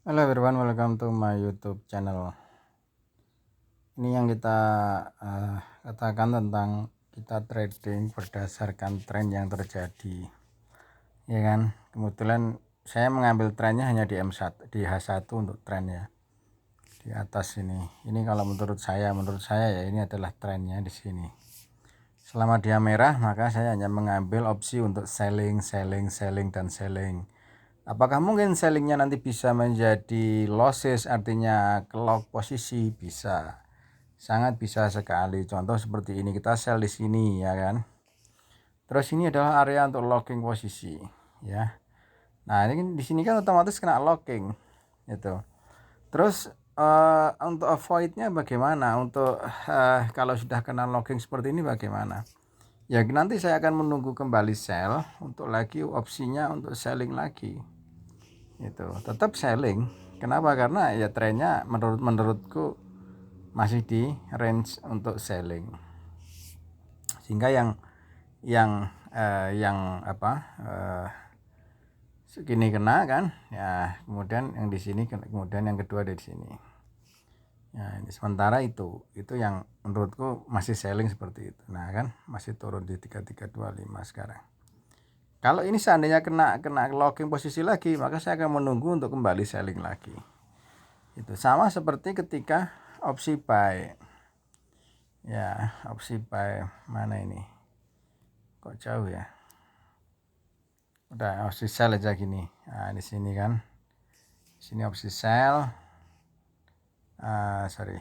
Hello everyone, welcome to my YouTube channel. Ini yang kita katakan tentang kita trading berdasarkan tren yang terjadi, ya kan? Kebetulan saya mengambil trennya hanya di M1, di H1 untuk trennya di atas ini. Ini kalau menurut saya ya ini adalah trennya di sini. Selama dia merah, maka saya hanya mengambil opsi untuk selling dan selling. Apakah mungkin sellingnya nanti bisa menjadi losses, artinya lock posisi? Bisa, sangat bisa sekali. Contoh seperti ini, kita sell di sini, ya kan. Terus ini adalah area untuk locking posisi, ya. Nah, ini di sini kan otomatis kena locking, gitu. Terus untuk avoidnya bagaimana? Untuk kalau sudah kena locking seperti ini bagaimana? Ya nanti saya akan menunggu kembali sell untuk lagi opsinya untuk selling lagi. Itu tetap selling. Kenapa? Karena ya trennya menurutku masih di range untuk selling, sehingga yang apa segini kena kan ya, kemudian yang di sini, kemudian yang kedua dari sini ya. Ini sementara itu yang menurutku masih selling seperti itu. Nah kan masih turun di 3325 sekarang. Kalau ini seandainya kena locking posisi lagi, maka saya akan menunggu untuk kembali selling lagi. Itu sama seperti ketika opsi buy. Ya, opsi buy mana ini? Kok jauh ya? Udah opsi sell aja gini. Nah, di sini kan. Di sini opsi sell. Sorry.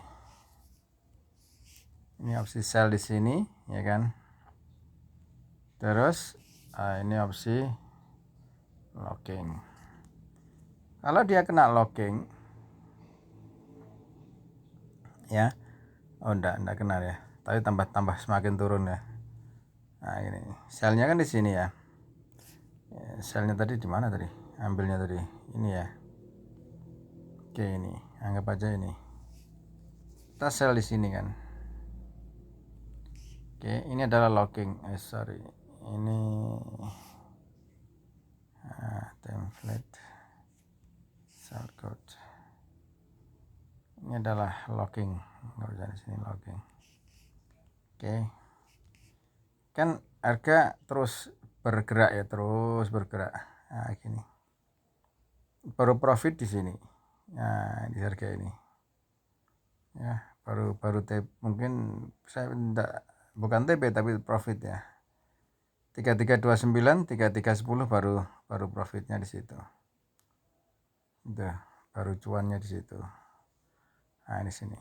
Ini opsi sell di sini, ya kan? Terus ini opsi locking. Kalau dia kena locking, ya, enggak kena ya. Tapi tambah semakin turun ya. Nah ini, sellnya kan di sini ya. Sellnya tadi di mana tadi? Ambilnya tadi, ini ya. Oke, ini anggap aja ini. Kita sell di sini kan. Oke, ini adalah locking. Sorry, ini template sell code. Ini adalah locking. Nggak usah di sini locking. Oke, kan harga terus bergerak ya, terus bergerak. Nah, gini. Baru profit di sini. Nah, di harga ini. Ya, baru mungkin saya enggak, bukan TP tapi profit ya. 3329, 3310 baru profitnya di situ. Udah, baru cuannya di situ. Nah, di sini.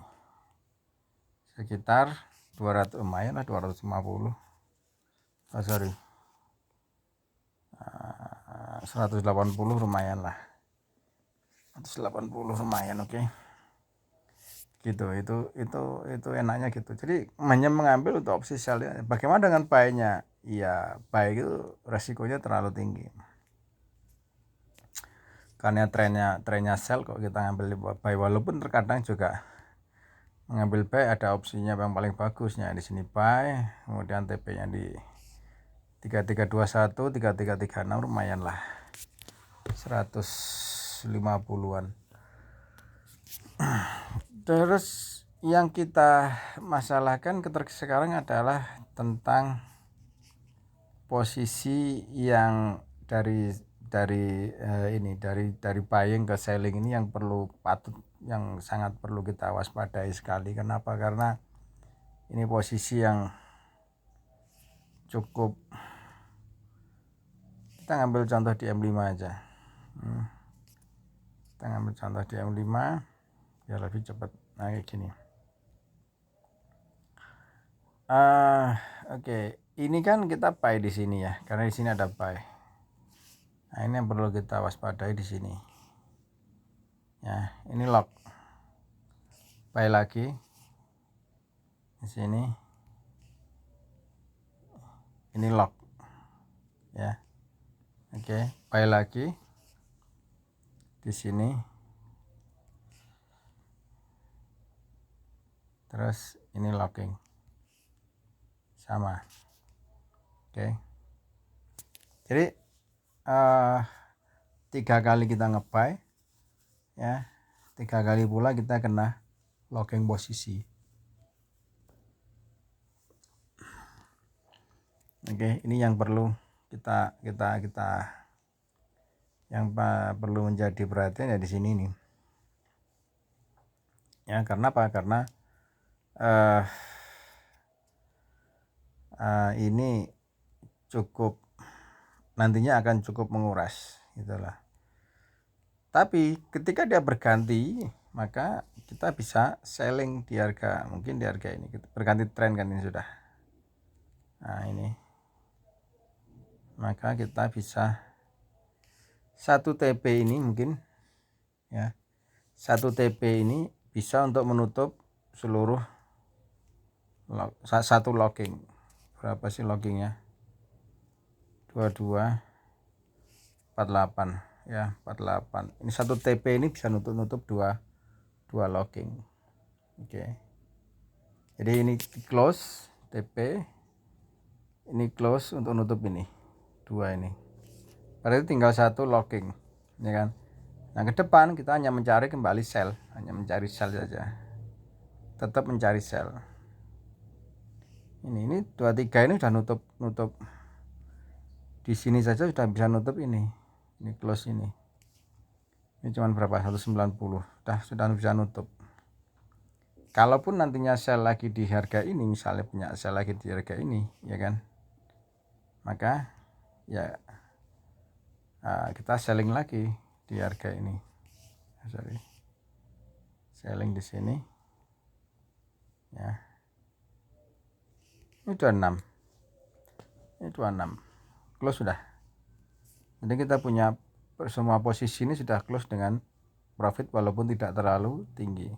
Sekitar 200, lumayan lah 250. Oh, sorry. 180 lumayan lah. 180 lumayan, oke. Gitu, itu enaknya gitu. Jadi hanya mengambil untuk opsi sell. Bagaimana dengan buy-nya? Iya, buy itu resikonya terlalu tinggi. Karena trennya sell kok kita ngambil buy, walaupun terkadang juga mengambil buy ada opsinya yang paling bagusnya di sini buy, kemudian TP-nya di 3321, 3336 lumayan lah, 150-an. Terus yang kita masalahkan sekarang adalah tentang posisi yang dari buying ke selling ini yang sangat perlu kita waspadai sekali. Kenapa? Karena ini posisi yang cukup. Kita ngambil contoh di M5 aja. Kita ngambil contoh di M5 biar lebih cepat. Nah, kayak gini. Oke. Ini kan kita buy di sini ya, karena di sini ada buy. Nah, ini yang perlu kita waspadai di sini. Ya, ini lock. Buy lagi di sini. Ini lock. Ya. Oke, buy lagi di sini. Terus ini locking. Sama. Oke. Jadi 3 kali kita nge-buy ya. 3 kali pula kita kena locking posisi. Oke, ini yang perlu kita yang perlu menjadi perhatian ya di sini nih. Ya, karena apa? Karena ini cukup nantinya akan cukup menguras gitulah. Tapi ketika dia berganti, maka kita bisa selling di harga, mungkin di harga ini berganti tren kan ini sudah. Nah, ini. Maka kita bisa 1 TP ini mungkin ya. 1 TP ini bisa untuk menutup seluruh satu locking. Berapa sih lockingnya? 22 48 ya, 48. Ini 1 TP ini bisa nutup 2 locking. Oke. Jadi ini close TP, ini close untuk nutup ini 2 ini. Berarti tinggal 1 locking, ya kan? Nah, ke depan kita hanya mencari kembali sell, hanya mencari sell saja. Tetap mencari sell. Ini 23 ini sudah nutup di sini saja sudah bisa nutup ini close ini cuma berapa, 190, sudah bisa nutup. Kalaupun nantinya sell lagi di harga ini, misalnya punya sell lagi di harga ini, ya kan, maka ya kita selling lagi di harga ini. Selling di sini ya. Ini 26, ini 26 close sudah. Jadi kita punya semua posisi ini sudah close dengan profit walaupun tidak terlalu tinggi.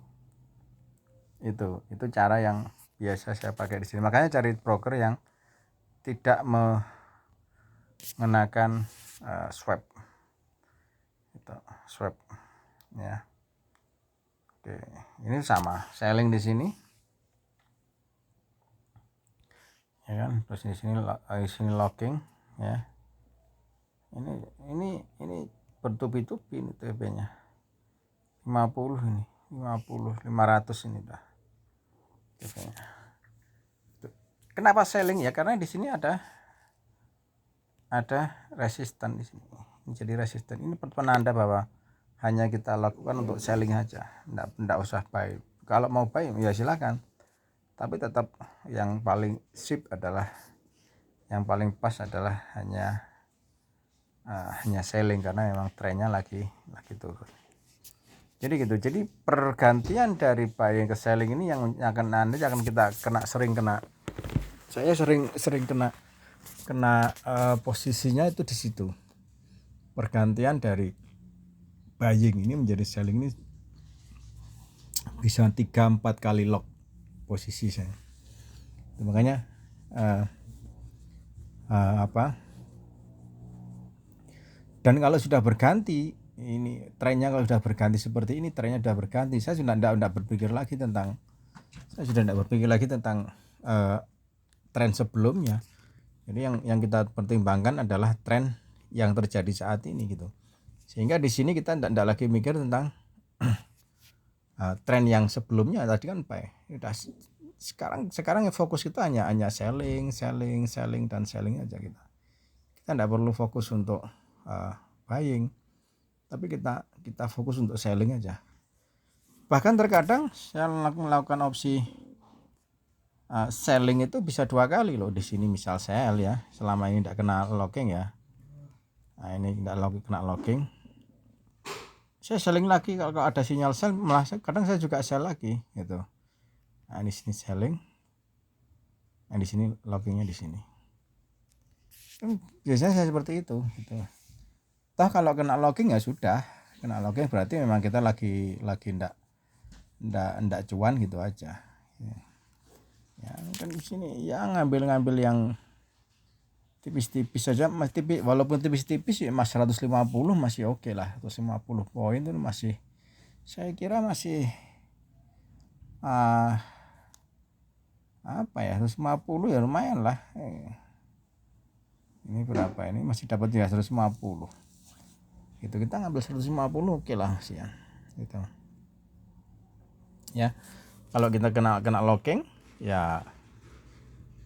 Itu cara yang biasa saya pakai di sini. Makanya cari broker yang tidak mengenakan swap. Itu swap ya. Oke, ini sama selling di sini. Ya kan, terus di sini locking ya. Ini bertubi-tubi ini TP-nya. 50 ini, 500 ini dah. TP-nya. Kenapa selling ya? Karena di sini ada resisten di sini. Ini jadi resisten. Ini penanda bahwa hanya kita lakukan untuk selling aja. Enggak usah buy. Kalau mau buy ya silakan. Tapi tetap yang paling sip adalah, yang paling pas adalah hanya selling, karena memang trennya lagi turun. Jadi gitu. Jadi pergantian dari buying ke selling ini yang akan kita sering kena. Saya sering kena posisinya itu di situ. Pergantian dari buying ini menjadi selling ini bisa 3-4 kali lock posisi saya. Makanya dan kalau sudah berganti ini trennya, kalau sudah berganti seperti ini, trennya sudah berganti, saya sudah tidak berpikir lagi tentang tren sebelumnya. Jadi yang kita pertimbangkan adalah tren yang terjadi saat ini gitu. Sehingga di sini kita tidak lagi mikir tentang tren yang sebelumnya tadi kan buy. Sekarang fokus kita hanya selling dan selling aja kita. Kita tidak perlu fokus untuk buying, tapi kita fokus untuk selling aja. Bahkan terkadang saya melakukan opsi selling itu bisa 2 kali loh. Di sini misal sell ya, selama ini tidak kena locking ya. Nah, ini tidak kena locking, saya selling lagi. Kalau ada sinyal sell, malah kadang saya juga sell lagi gitu. Nah, di sini selling, nah di sini lockingnya di sini. Biasanya saya seperti itu gitu. Toh kalau kena locking ya sudah, kena locking berarti memang kita lagi ndak cuan gitu aja. Ya kan di sini ya ngambil yang tipis-tipis saja, walaupun tipis-tipis ya Mas 150 masih oke lah. 150 poin itu masih, saya kira masih 150 ya lumayan lah. Ini berapa ini, masih dapat ya 150 gitu. Kita ngambil 150 oke lah masih ya. gitu ya. Kalau kita kena locking ya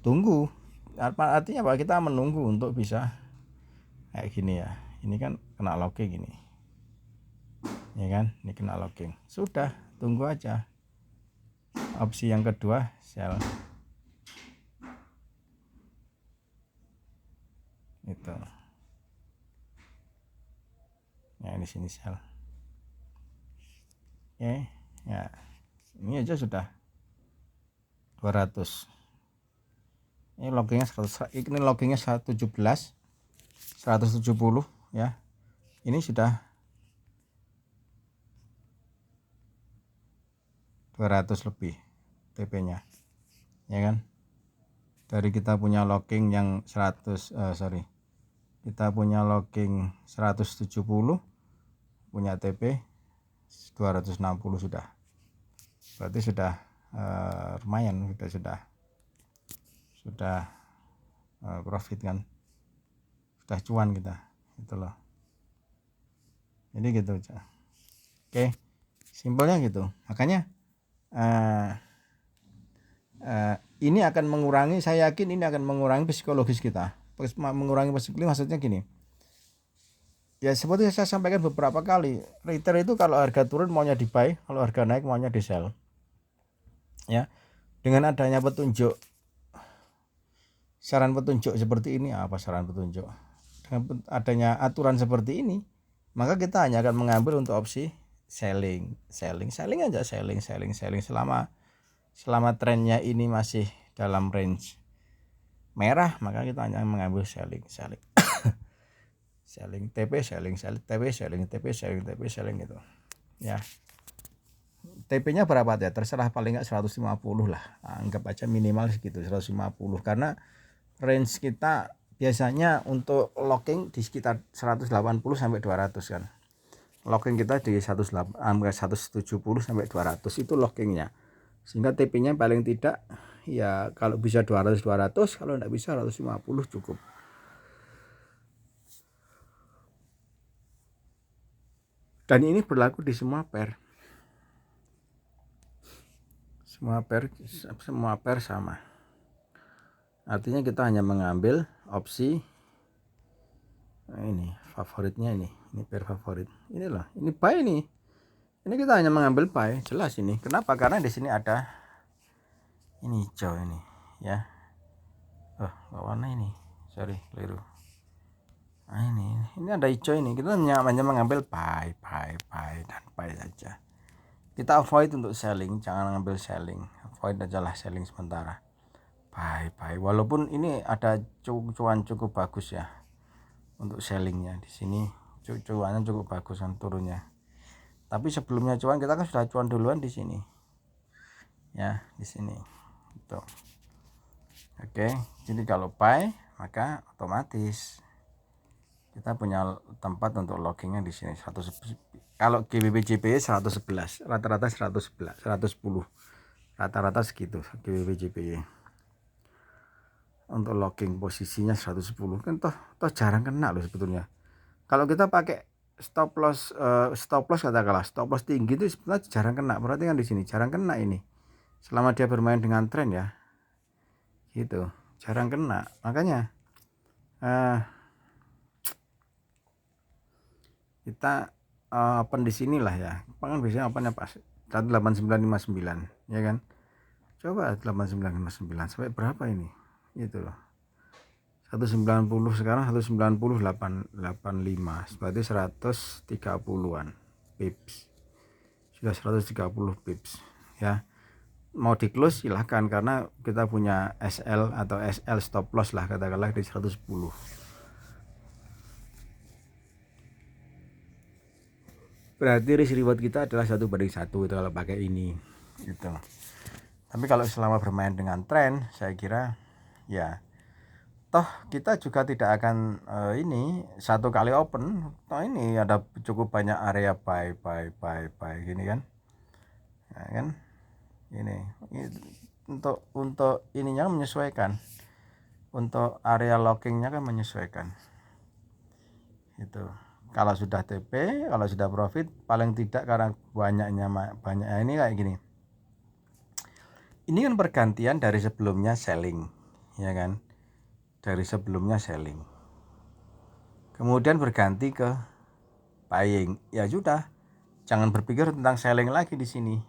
tunggu, artinya apa, kita menunggu untuk bisa kayak gini ya. Ini kan kena locking gini ya kan, ini kena locking, sudah tunggu aja opsi yang kedua sell itu ya. Di sini sell. Oke ya, ini aja sudah 200. Ini loggingnya 100, ini loggingnya 170 ya. Ini sudah 200 lebih TP nya ya kan. Dari kita punya logging yang 100 kita punya logging 170, punya TP 260 sudah. Berarti sudah lumayan, sudah profit kan, sudah cuan kita itu loh. Jadi gitu aja. Oke, simpelnya gitu. Makanya ini akan mengurangi, saya yakin ini akan mengurangi psikologis kita. Mengurangi psikologis maksudnya gini ya, seperti saya sampaikan beberapa kali, retail itu kalau harga turun maunya di buy, kalau harga naik maunya di sell ya. Dengan adanya petunjuk, saran petunjuk seperti ini, apa saran petunjuk, dengan adanya aturan seperti ini, maka kita hanya akan mengambil untuk opsi selling aja, selling selama trennya ini masih dalam range merah, maka kita hanya mengambil selling TP selling gitu ya. TP-nya berapa ya, terserah, paling nggak 150 lah, anggap aja minimal segitu 150, karena range kita biasanya untuk locking di sekitar 180 sampai 200 kan. Locking kita di 170 sampai 200 itu lockingnya, sehingga TP-nya paling tidak ya kalau bisa 200, kalau enggak bisa 150 cukup. Dan ini berlaku di semua pair. Semua pair sama. Artinya kita hanya mengambil opsi ini favoritnya, ini pair favorit. Ini loh, ini buy nih. Ini kita hanya mengambil buy, jelas ini. Kenapa? Karena di sini ada ini hijau ini ya. Warna ini. Sorry, keliru. Nah, ini ada hijau ini. Kita hanya mengambil buy dan buy saja. Kita avoid untuk selling, jangan ngambil selling. Avoid aja lah selling sementara. Buy. Walaupun ini ada cuan cukup bagus ya untuk sellingnya di sini, cuannya cukup bagus kan turunnya. Tapi sebelumnya cuan, kita kan sudah cuan duluan di sini. Ya, di sini. Gitu. Oke, jadi kalau buy maka otomatis kita punya tempat untuk loggingnya di sini. Kalau GBP JPY 111, rata-rata 110 rata-rata segitu GBP JPY. Untuk logging posisinya 110 kan toh jarang kena loh sebetulnya. Kalau kita pakai stop loss katakanlah stop loss tinggi itu sebenarnya jarang kena. Berarti kan di sini jarang kena ini. Selama dia bermain dengan tren ya. Gitu, jarang kena. Makanya kita open di sinilah ya. Kan biasanya opennya pas 18959 ya kan. Coba 8959 sampai berapa ini? Gitu loh. 190 sekarang 190,85, berarti 130-an pips. Sudah 130 pips ya. Mau di close silahkan, karena kita punya SL atau SL stop loss lah katakanlah di 110. Berarti risk reward kita adalah 1/1 itu kalau pakai ini gitu. Tapi kalau selama bermain dengan tren, saya kira ya toh kita juga tidak akan ini satu kali open, toh ini ada cukup banyak area buy gini kan ya kan. Ini untuk ininya menyesuaikan, untuk area lockingnya kan menyesuaikan itu. kalau sudah TP, kalau sudah profit, paling tidak karena banyaknya ini kayak gini. Ini kan pergantian dari sebelumnya selling, ya kan? Dari sebelumnya selling. Kemudian berganti ke buying. Ya sudah, jangan berpikir tentang selling lagi di sini.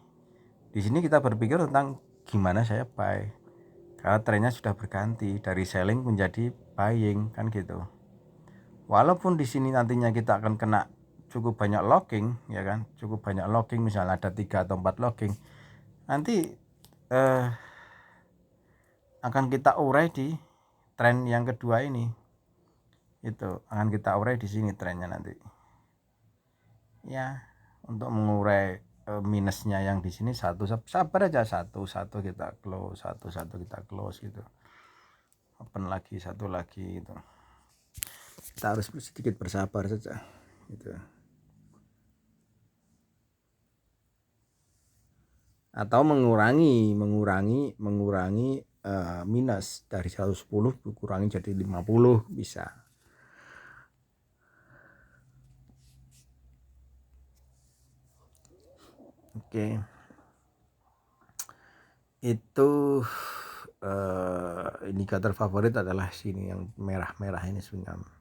Di sini kita berpikir tentang gimana saya buy. Karena trennya sudah berganti dari selling menjadi buying, kan gitu. Walaupun di sini nantinya kita akan kena cukup banyak locking, ya kan? Cukup banyak locking, misalnya ada 3 atau 4 locking. Nanti akan kita urai di tren yang kedua ini. Itu akan kita urai di sini trennya nanti. Ya, untuk mengurai minusnya yang di sini satu, sabar aja, satu kita close, satu kita close gitu. Open lagi, satu lagi gitu. Kita harus sedikit bersabar saja gitu. Atau mengurangi minus dari 110 kurangi jadi 50 bisa. Oke. Itu indikator favorit adalah sini yang merah-merah ini sebenarnya.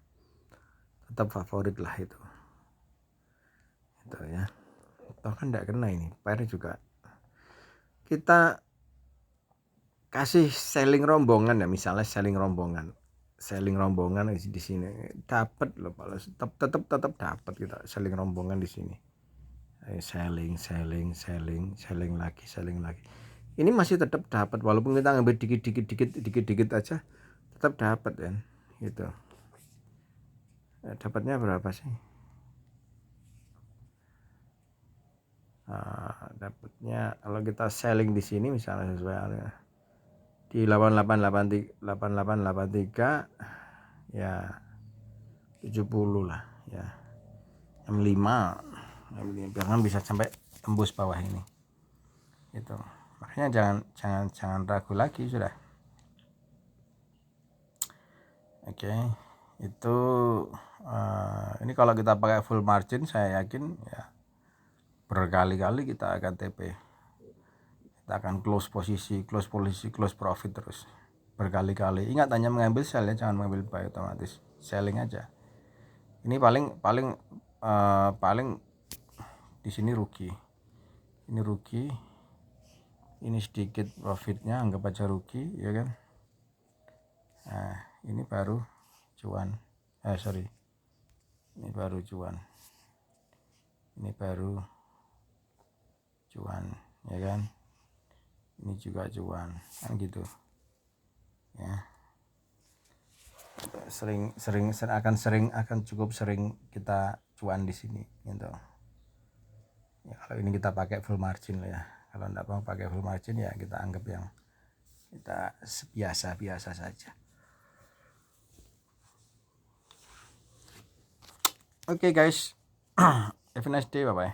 Tetap favorit lah itu ya. Toh kan enggak kena ini, pair juga. Kita kasih selling rombongan ya, misalnya selling rombongan di sini dapat loh, kalau tetap dapat kita selling rombongan di sini. Selling lagi. Ini masih tetap dapat walaupun kita ngambil dikit aja tetap dapat kan gitu. Dapatnya berapa sih? Dapatnya kalau kita selling di sini misalnya sesuai di 8883 ya 70 lah ya, M5 jangan bisa sampai tembus bawah ini itu. Makanya jangan ragu lagi sudah. Oke, itu ini kalau kita pakai full margin saya yakin ya berkali-kali kita akan TP, kita akan close profit terus berkali-kali. Ingat hanya mengambil sell ya, jangan mengambil buy otomatis, selling aja. Ini paling di sini rugi, ini sedikit profitnya, anggap aja rugi ya kan. Nah ini baru cuan, ini baru cuan, ya kan. Ini juga cuan kan gitu ya. Akan cukup sering kita cuan di sini gitu ya. Kalau ini kita pakai full margin lah ya, kalau enggak mau pakai full margin ya kita anggap yang kita biasa saja. Oke guys, have a nice day, bye bye.